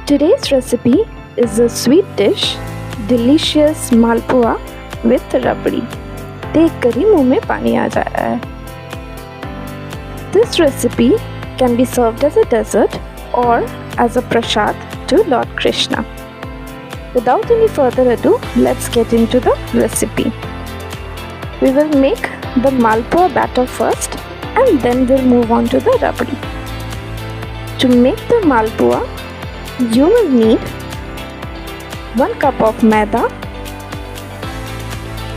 Today's recipe is a sweet dish, delicious malpua with rabri. देखकर ही मुंह में पानी आ जा रहा है. This recipe can be served as a dessert or as a prasad to Lord Krishna. Without any further ado, let's get into the recipe. We will make the malpua batter first and then we'll move on to the rabri. To make the malpua, you will need 1 cup of maida,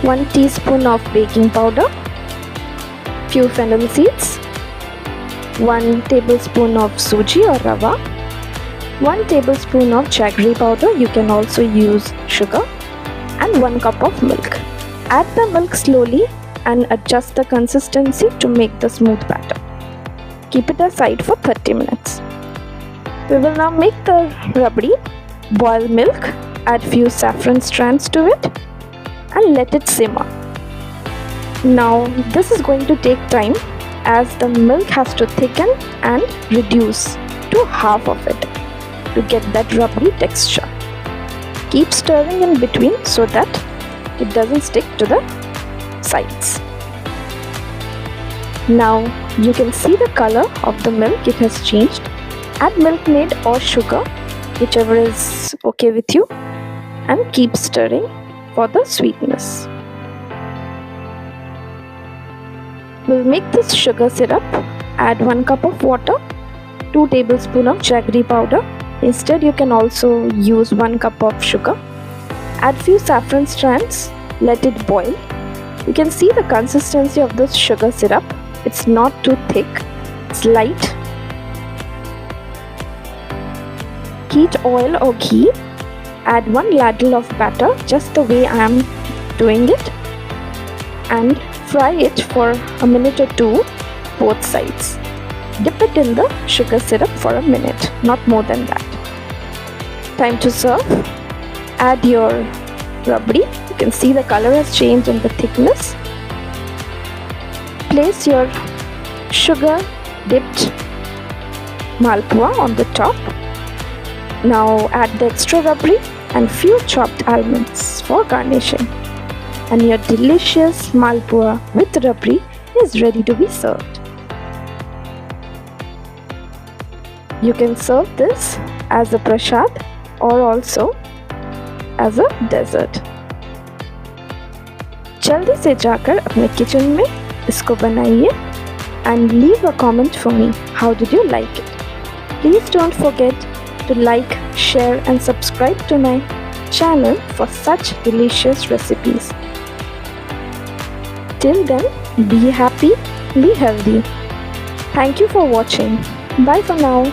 1 teaspoon of baking powder, few fennel seeds, 1 tablespoon of suji or rava, 1 tablespoon of jaggery powder, you can also use sugar, and 1 cup of milk. Add the milk slowly and adjust the consistency to make the smooth batter. Keep it aside for 30 minutes. We will now make the rabri. Boil milk, add few saffron strands to it and let it simmer. Now this is going to take time as the milk has to thicken and reduce to half of it to get that rabri texture. Keep stirring in between so that it doesn't stick to the sides. Now you can see the color of the milk, it has changed. Add milkmaid or sugar, whichever is okay with you, and keep stirring for the sweetness. We'll make this sugar syrup. Add 1 cup of water, 2 tablespoons of jaggery powder. Instead you can also use 1 cup of sugar. Add few saffron strands, let it boil. You can see the consistency of this sugar syrup. It's not too thick, it's light. Heat oil or ghee. Add 1 ladle of batter, just the way I am doing it, and fry it for a minute or two, both sides. Dip it in the sugar syrup for a minute, not more than that. Time to serve. Add your rabri. You can see the color has changed and the thickness. Place your sugar dipped malpua on the top. Now add the extra rabri and few chopped almonds for garnishing. And your delicious malpua with rabri is ready to be served. You can serve this as a prasad or also as a dessert. जल्दी से जाकर अपने kitchen में इसको बनाइए and leave a comment for me. How did you like it? Please don't forget to like, share and subscribe to my channel for such delicious recipes. Till then, be happy, be healthy. Thank you for watching. Bye for now.